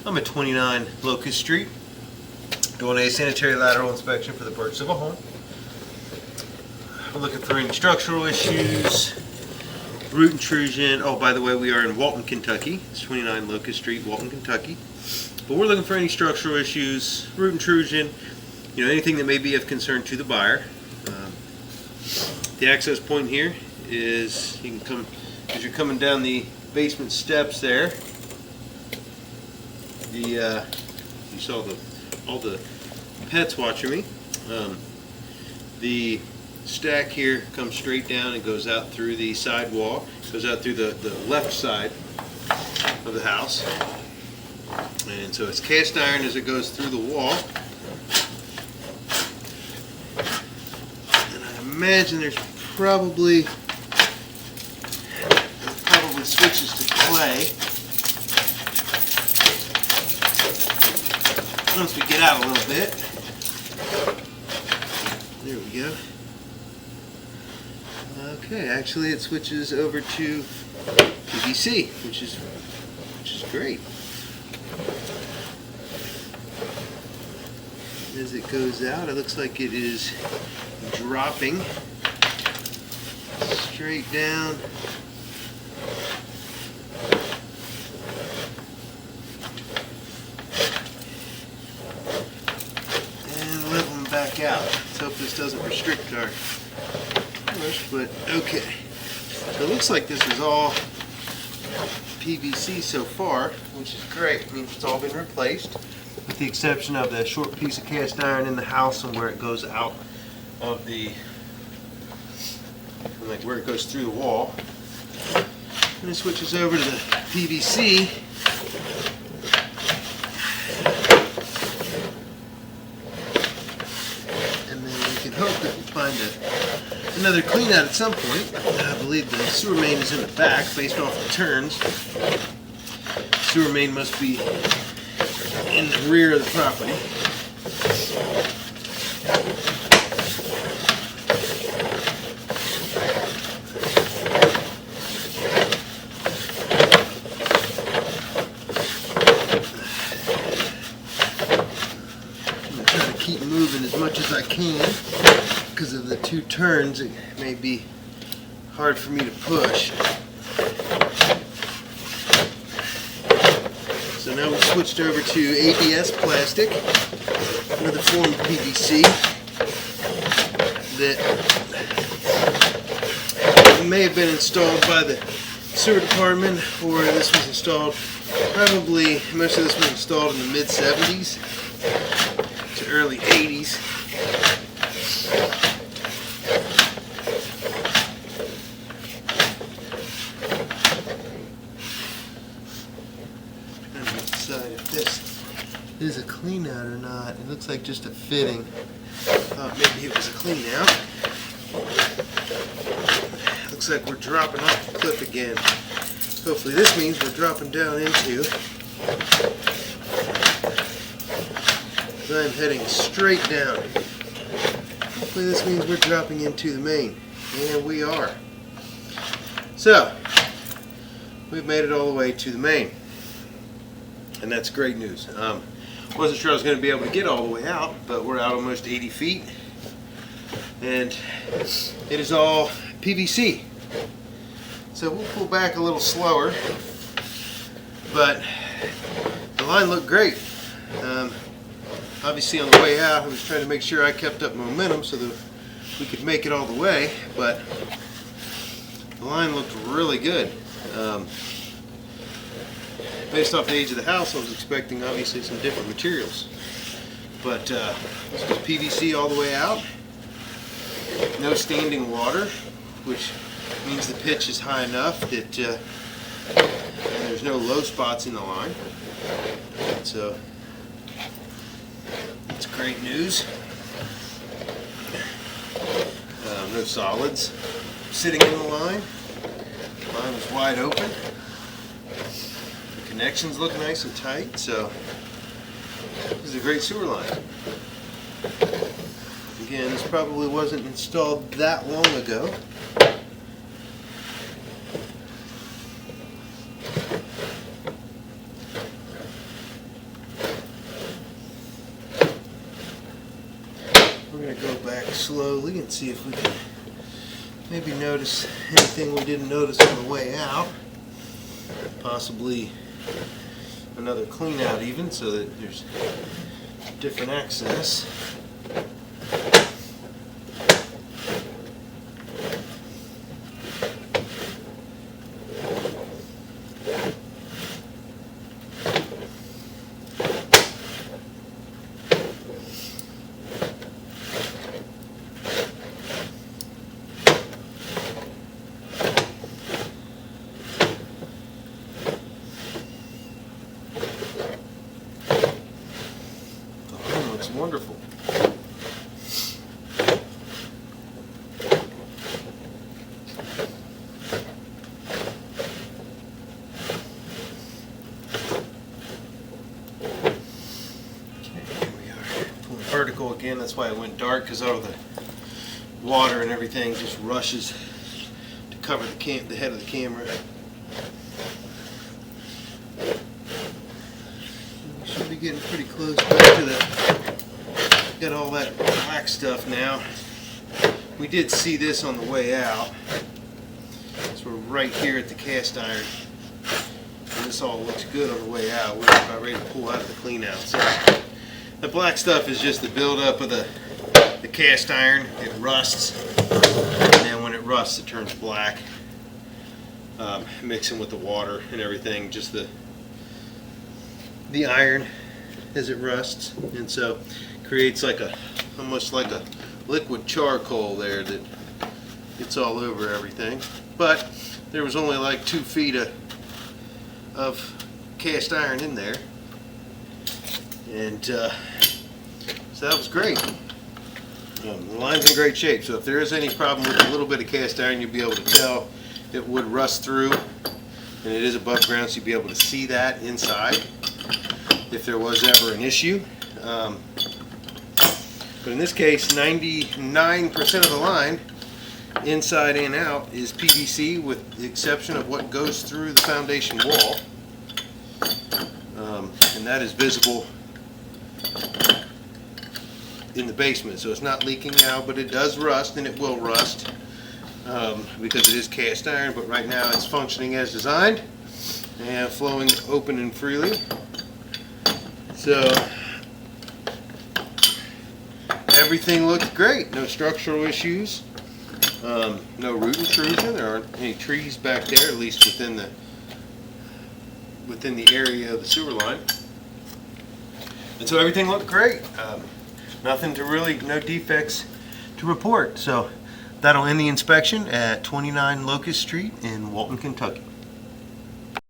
I'm at 29 Locust Street, doing a sanitary lateral inspection for the purchase of a home. We're looking for any structural issues, root intrusion. Oh, by the way, we are in Walton, Kentucky. It's 29 Locust Street, Walton, Kentucky. But we're looking for any structural issues, root intrusion, anything that may be of concern to the buyer. The access point here is, you can come, as you're coming down the basement steps there, you saw all the pets watching me. The stack here comes straight down and goes out through the side wall, goes out through the left side of the house. And so it's cast iron as it goes through the wall. And I imagine there's probably switches to clay. Once we get out a little bit, there we go. Okay, actually it switches over to PVC, which is great. As it goes out, it looks like it is dropping straight down. Back out. Let's hope this doesn't restrict our push, but okay. So it looks like this is all PVC so far, which is great. It means it's all been replaced, with the exception of the short piece of cast iron in the house and where it goes out of the, like where it goes through the wall. And it switches over to the PVC. Hope that we find another clean out at some point. I believe the sewer main is in the back based off the turns. Sewer main must be in the rear of the property. I'm going to try to keep moving as much as I can. Because of the two turns, it may be hard for me to push. So now we've switched over to ABS plastic, another form of PVC that may have been installed by the sewer department, or this was installed, probably most of this was installed in the mid-70s to early 80s. If this is a clean out or not. It looks like just a fitting. I thought maybe it was a clean out. Looks like we're dropping off the clip again. Hopefully this means we're dropping down into. I'm heading straight down. Hopefully this means we're dropping into the main. And we are. So, we've made it all the way to the main. And that's great news. Wasn't sure I was going to be able to get all the way out, but we're out almost 80 feet. And it is all PVC. So we'll pull back a little slower, but the line looked great. Obviously on the way out I was trying to make sure I kept up momentum so that we could make it all the way, but the line looked really good. Based off the age of the house, I was expecting obviously some different materials, but this was PVC all the way out. No standing water, which means the pitch is high enough that and there's no low spots in the line. So that's great news. No solids sitting in the line. The line was wide open. Connections look nice and tight, so this is a great sewer line. Again, this probably wasn't installed that long ago. slowly and see if we can maybe notice anything we didn't notice on the way out. Possibly another clean out even, so that there's different access. Looks wonderful. Vertical again, that's why it went dark, because all the water and everything just rushes to cover the head of the camera. We should be getting pretty close back to the, got all that black stuff now. We did see this on the way out. So we're right here at the cast iron. And this all looks good on the way out. We're about ready to pull out of the clean out. So the black stuff is just the buildup of the cast iron. It rusts, and then when it rusts, it turns black, mixing with the water and everything. Just the iron as it rusts, and so creates like almost like a liquid charcoal there that gets all over everything. But there was only like 2 feet of cast iron in there. And so that was great. The line's in great shape, so if there is any problem with a little bit of cast iron, you'll be able to tell. It would rust through, and it is above ground, so you'll be able to see that inside if there was ever an issue. But in this case, 99% of the line, inside and out, is PVC, with the exception of what goes through the foundation wall. And that is visible in the basement, so it's not leaking now, but it does rust, and it will rust because it is cast iron. But right now it's functioning as designed and flowing open and freely. So everything looked great. No structural issues, no root intrusion. There aren't any trees back there, at least within the area of the sewer line. And so everything looked great. Nothing to no defects to report. So that'll end the inspection at 29 Locust Street in Walton, Kentucky.